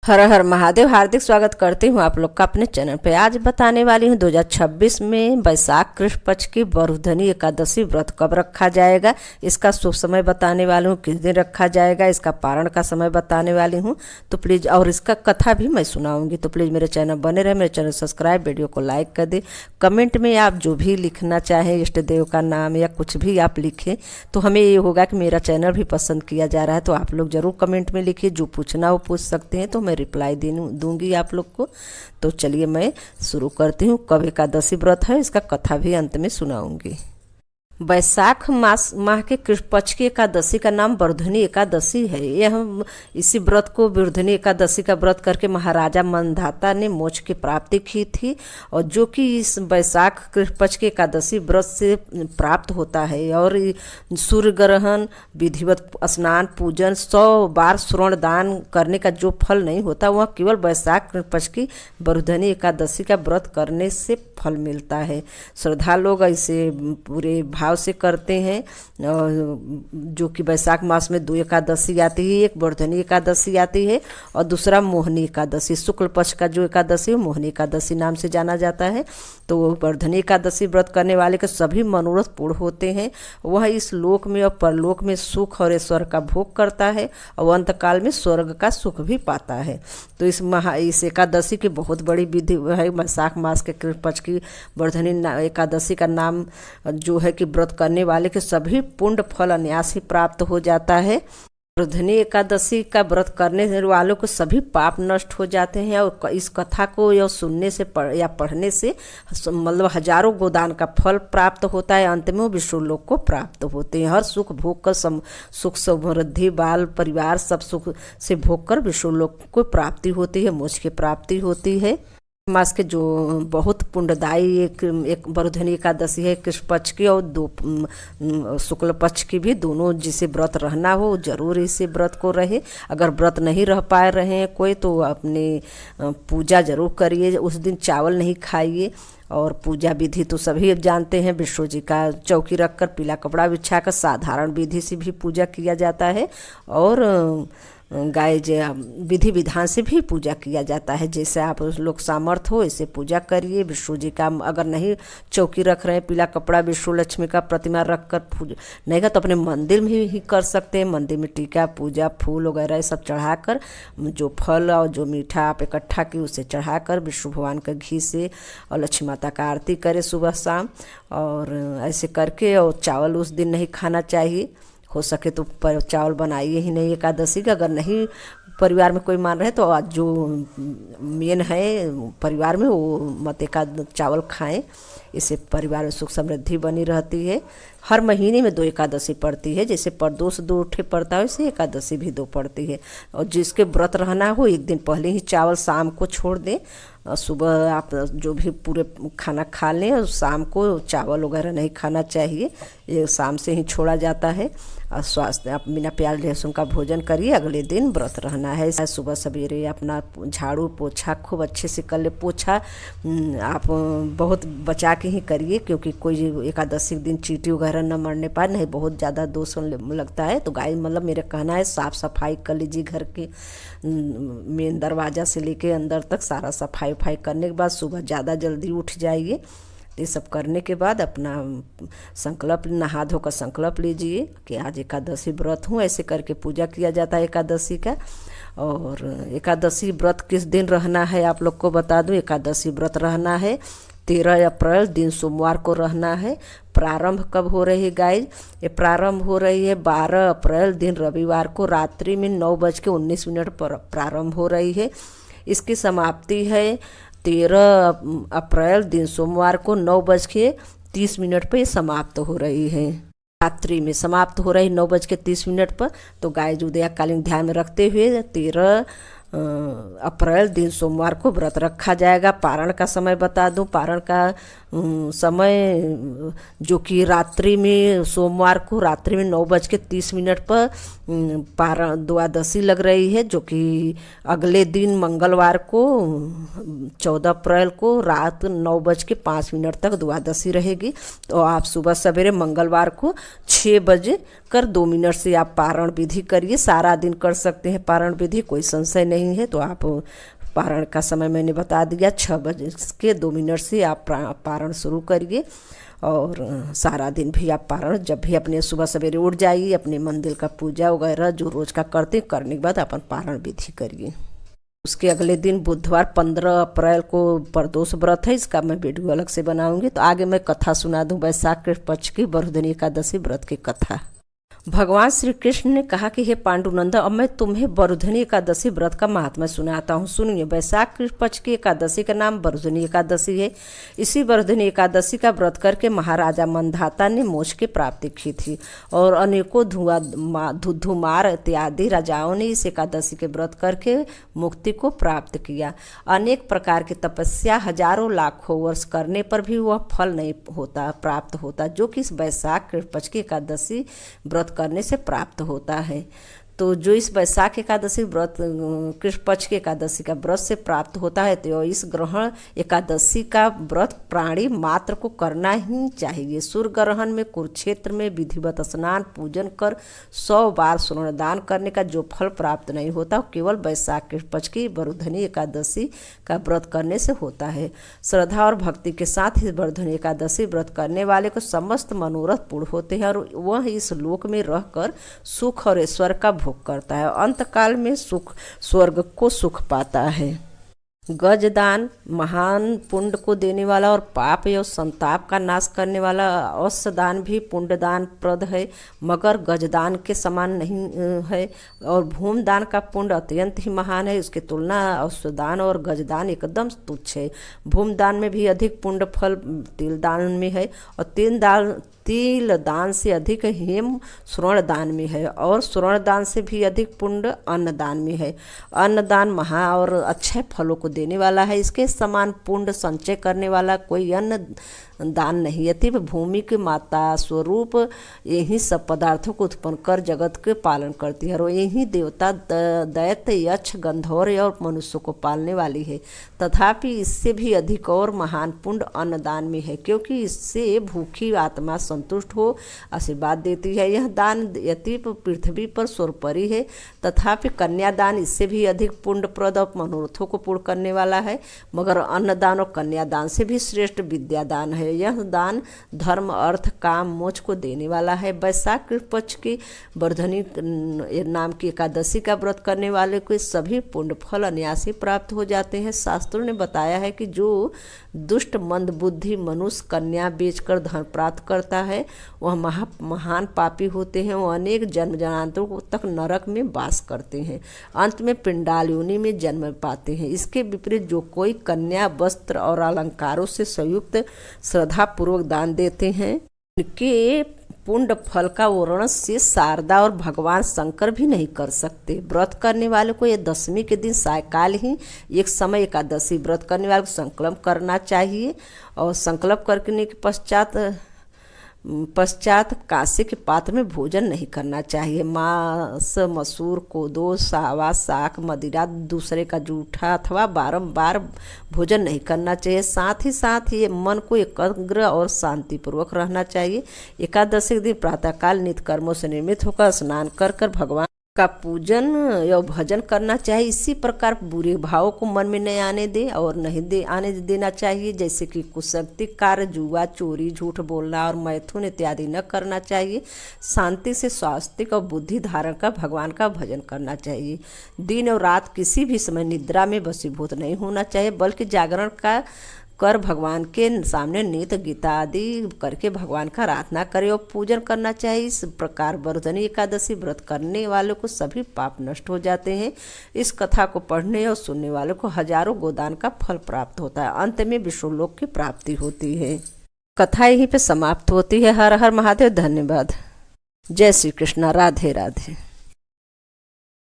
हर हर महादेव। हार्दिक स्वागत करती हूँ आप लोग का अपने चैनल पे। आज बताने वाली हूँ 2026 में वैशाख कृष्ण पक्ष की बरुधनी एकादशी व्रत कब रखा जाएगा, इसका शुभ समय बताने वाली हूँ, किस दिन रखा जाएगा, इसका पारण का समय बताने वाली हूँ। तो प्लीज़, और इसका कथा भी मैं सुनाऊंगी, तो प्लीज़ मेरे चैनल बने रहे, मेरे चैनल सब्सक्राइब, वीडियो को लाइक कर दे। कमेंट में आप जो भी लिखना चाहें, इष्ट देव का नाम या कुछ भी आप लिखें तो हमें ये होगा कि मेरा चैनल भी पसंद किया जा रहा है। तो आप लोग ज़रूर कमेंट में लिखिए, जो पूछना वो पूछ सकते हैं, तो मैं रिप्लाई दूंगी आप लोग को। तो चलिए मैं शुरू करती हूँ। कब एकादशी व्रत है इसका कथा भी अंत में सुनाऊंगी। वैशाख माह के कृष्ण पक्ष की एकादशी का नाम बरुधनी एकादशी है। यह इसी व्रत को बरुधनी एकादशी का व्रत करके महाराजा मनधाता ने मोक्ष की प्राप्ति की थी, और जो कि इस वैशाख कृष्ण पक्ष की एकादशी व्रत से प्राप्त होता है। और सूर्य ग्रहण, विधिवत स्नान, पूजन, 100 बार स्वर्ण दान करने का जो फल नहीं होता वह केवल वैशाख कृष्ण पक्ष की बरुधनी एकादशी का व्रत करने से फल मिलता है। श्रद्धा लोग इसे पूरे भाव से करते हैं, जो कि वैशाख मास में 2 एकादशी आती है, एक बरुधनी एकादशी आती है और दूसरा मोहिनी एकादशी। शुक्ल पक्ष का जो एकादशी है मोहिनी एकादशी नाम से जाना जाता है। तो बरुधनी एकादशी व्रत करने वाले के सभी मनोरथ पूर्ण होते हैं। वह इस लोक में और परलोक में सुख और ऐश्वर्य का भोग करता है और अंतकाल में स्वर्ग का सुख भी पाता है। तो इस एकादशी की बहुत बड़ी विधि है। वैशाख मास के कृष्ण पक्ष की बरुधनी एकादशी का नाम जो है कि व्रत करने वाले के सभी पुण्य फल अनायास ही प्राप्त हो जाता है। बरुधनी एकादशी का व्रत करने वालों को सभी पाप नष्ट हो जाते हैं, और इस कथा को या सुनने से या पढ़ने से मतलब हजारों गोदान का फल प्राप्त होता है। अंत में वो विष्णुलोक को प्राप्त होते हैं। हर सुख भोग कर सुख समृद्धि, बाल परिवार सब सुख से भोग कर विष्णुलोक को प्राप्ति होती है, मोक्ष की प्राप्ति होती है। मास के जो बहुत पुण्यदायी एक बरुधनी एकादशी है कृष्ण पक्ष की, और 2 शुक्ल पक्ष की भी। दोनों जिसे व्रत रहना हो जरूर इसे व्रत को रहे। अगर व्रत नहीं रह पा रहे हैं कोई तो अपने पूजा जरूर करिए। उस दिन चावल नहीं खाइए। और पूजा विधि तो सभी अब जानते हैं, विष्णु जी का चौकी रखकर पीला कपड़ा बिछाकर साधारण विधि से भी पूजा किया जाता है, और गाय विधि विधान से भी पूजा किया जाता है। जैसे आप लोग सामर्थ हो ऐसे पूजा करिए। विष्णु जी का अगर नहीं चौकी रख रहे हैं, पीला कपड़ा विष्णु लक्ष्मी का प्रतिमा रख कर पूजा नहीं का तो अपने मंदिर में ही कर सकते हैं। मंदिर में टीका पूजा फूल वगैरह सब चढ़ाकर, जो फल और जो मीठा आप इकट्ठा की उसे चढ़ाकर विष्णु भगवान का घी से और लक्ष्मी माता का आरती करें सुबह शाम। और ऐसे करके, और चावल उस दिन नहीं खाना चाहिए। हो सके तो चावल बनाइए ही नहीं एकादशी का। अगर नहीं परिवार में कोई मान रहे तो आज जो मेन है परिवार में वो मत चावल खाएं। इससे परिवार में सुख समृद्धि बनी रहती है। हर महीने में 2 एकादशी पड़ती है। जैसे प्रदोष 2 पड़ता है वैसे एकादशी भी 2 पड़ती है। और जिसके व्रत रहना हो एक दिन पहले ही चावल शाम को छोड़ दें। सुबह आप जो भी पूरे खाना खा लें, और शाम को चावल वगैरह नहीं खाना चाहिए, ये शाम से ही छोड़ा जाता है। और स्वास्थ्य आप बिना प्याज लहसुन का भोजन करिए। अगले दिन व्रत रहना है। सुबह सवेरे अपना झाड़ू पोछा खूब अच्छे से कर ले। पोछा आप बहुत बचा के ही करिए, क्योंकि कोई एकादशी के दिन चींटी वगैरह न मरने पाए, नहीं बहुत ज़्यादा दोष लगता है। तो गाय मतलब मेरा कहना है साफ़ सफाई कर लीजिए। घर के मेन दरवाज़ा से लेके अंदर तक सारा सफाई करने के बाद सुबह ज़्यादा जल्दी उठ जाइए। ये सब करने के बाद अपना संकल्प, नहा धोकर संकल्प लीजिए कि आज एकादशी व्रत हूँ। ऐसे करके पूजा किया जाता है एकादशी का। और एकादशी व्रत किस दिन रहना है आप लोग को बता दूं। एकादशी व्रत रहना है 13 अप्रैल दिन सोमवार को रहना है। प्रारंभ कब हो रही है गाइज? ये प्रारंभ हो रही है 12 अप्रैल दिन रविवार को रात्रि में 9:19 पर प्रारंभ हो रही है। इसकी समाप्ति है 13 अप्रैल दिन सोमवार को 9:30 पर समाप्त हो रही है। रात्रि में समाप्त हो रही 9:30 पर। तो गाय उदयकालीन ध्यान में रखते हुए 13 अप्रैल दिन सोमवार को व्रत रखा जाएगा। पारण का समय बता दूं। पारण का समय जो कि रात्रि में सोमवार को रात्रि में 9:30 पर पारण द्वादशी लग रही है, जो कि अगले दिन मंगलवार को 14 अप्रैल को रात 9:05 तक द्वादशी रहेगी। तो आप सुबह सवेरे मंगलवार को 6:02 से आप पारण विधि करिए। सारा दिन कर सकते हैं पारण विधि, कोई संशय नहीं है। तो आप पारण का समय मैंने बता दिया, 6:02 से आप पारण शुरू करिए और सारा दिन भी आप पारण जब भी अपने सुबह सवेरे उठ जाइए, अपने मंदिर का पूजा वगैरह जो रोज़ का करते करने के बाद अपन पारण विधि करिए। उसके अगले दिन बुधवार 15 अप्रैल को प्रदोष व्रत है, इसका मैं वीडियो अलग से बनाऊंगी। तो आगे मैं कथा सुना दूं वैशाख कृष्ण पक्ष की बरुधनी एकादशी व्रत की कथा। भगवान श्री कृष्ण ने कहा कि हे पांडुनंदन, अब मैं तुम्हें बरुधनी एकादशी व्रत का महात्म्य सुनाता हूँ, सुनिए। वैशाख कृष्ण पक्ष की एकादशी का नाम बरुधनी एकादशी है। इसी बरुधनी एकादशी का व्रत करके महाराजा मंधाता ने मोक्ष की प्राप्ति की थी और अनेकों धुंधुमार इत्यादि राजाओं ने इस एकादशी के व्रत करके मुक्ति को प्राप्त किया। अनेक प्रकार की तपस्या हजारों लाखों वर्ष करने पर भी वह फल नहीं प्राप्त होता, जो कि इस वैशाख कृष्ण पक्ष की एकादशी व्रत करने से प्राप्त होता है। तो जो इस वैशाख एकादशी व्रत कृष्ण पक्ष की एकादशी का व्रत से प्राप्त होता है, तो इस ग्रहण एकादशी का व्रत प्राणी मात्र को करना ही चाहिए। सूर्य ग्रहण में कुरुक्षेत्र में विधिवत स्नान पूजन कर 100 बार स्वर्ण करने का जो फल प्राप्त नहीं होता, केवल वैशाख कृष्ण पक्ष की बरुधनी एकादशी का व्रत करने से होता है। श्रद्धा और भक्ति के साथ इस बरुधनी एकादशी व्रत करने वाले को समस्त मनोरथ पूर्ण होते हैं और वह इस लोक में रहकर सुख और ऐश्वर्य का भोग करता है। अंतकाल में सुख स्वर्ग को सुख पाता है। गजदान महान पुण्य को देने वाला और पाप एवं संताप का नाश करने वाला। अवश्य दान भी पुण्यदान प्रद है, मगर गजदान के समान नहीं है। और भूमदान का पुण्य अत्यंत ही महान है, उसकी तुलना अवश्यदान और गजदान एकदम तुच्छ है। भूमदान में भी अधिक पुण्य फल तिल दान में है और तिल दान से अधिक हेम स्वर्ण दान में है और स्वर्ण दान से भी अधिक पुण्य अन्नदान में है। अन्नदान महा और अच्छे फलों को देने वाला है, इसके समान पुण्य संचय करने वाला कोई अन्न दान नहीं। अतिव भूमि की माता स्वरूप यही सब पदार्थों को उत्पन्न कर जगत के पालन करती है और यही देवता दैत्य यक्ष गंधर्व और मनुष्य को पालने वाली है। तथापि इससे भी अधिक और महान पुण्य अन्नदान में है, क्योंकि इससे भूखी आत्मा संतुष्ट हो आशीर्वाद देती है। यह दान यति पृथ्वी पर स्वर्गपरी है, तथापि कन्यादान इससे भी अधिक पुण्यप्रद और मनोरथों को पूर्ण करने वाला है, मगर अन्नदान और कन्यादान से भी श्रेष्ठ विद्यादान है। यह दान धर्म अर्थ काम मोक्ष को देने वाला है। वैशाख कृष्ण पक्ष की बरुधनी नाम की एकादशी का व्रत करने वाले को सभी पुण्य फल अनायास ही प्राप्त हो जाते हैं। शास्त्रों ने बताया है कि जो दुष्ट मंद बुद्धि मनुष्य कन्या बेचकर धन प्राप्त करता है, वह महान पापी होते हैं। वह अनेक जन्म जन्मांतरों तक नरक में वास करते हैं, अंत में पिंडाल योनि में जन्म पाते हैं। इसके विपरीत जो कोई कन्या वस्त्र और अलंकारों से संयुक्त श्रद्धा पूर्वक दान देते हैं, उनके पुण्य फल का वर्णन से शारदा और भगवान शंकर भी नहीं कर सकते। व्रत करने वाले को यह दशमी के दिन सायकाल ही एक समय एकादशी व्रत करने वाले को संकल्प करना चाहिए और संकल्प करने के पश्चात कांसे के पात्र में भोजन नहीं करना चाहिए। मांस मसूर कोदो सावा साग मदिरा दूसरे का जूठा अथवा बारंबार भोजन नहीं करना चाहिए। साथ ही साथ ये मन को एकाग्र और शांतिपूर्वक रहना चाहिए। एकादशी के दिन प्रातःकाल नित्य कर्मों से निर्मित होकर स्नान कर भगवान का पूजन या भजन करना चाहिए। इसी प्रकार बुरे भावों को मन में नहीं आने दे और नहीं आने देना चाहिए, जैसे कि कुशक्ति कार्य, जुआ, चोरी, झूठ बोलना और मैथुन इत्यादि न करना चाहिए। शांति से स्वास्तिक और बुद्धि धारण कर भगवान का भजन करना चाहिए। दिन और रात किसी भी समय निद्रा में वशीभूत नहीं होना चाहिए, बल्कि जागरण का कर भगवान के सामने नित्य गीता आदि करके भगवान का आराधना करे और पूजन करना चाहिए। इस प्रकार बरुधनी एकादशी व्रत करने वालों को सभी पाप नष्ट हो जाते हैं। इस कथा को पढ़ने और सुनने वालों को हजारों गोदान का फल प्राप्त होता है। अंत में विष्णुलोक की प्राप्ति होती है। कथा यहीं पे समाप्त होती है। हर हर महादेव। धन्यवाद। जय श्री कृष्ण। राधे राधे।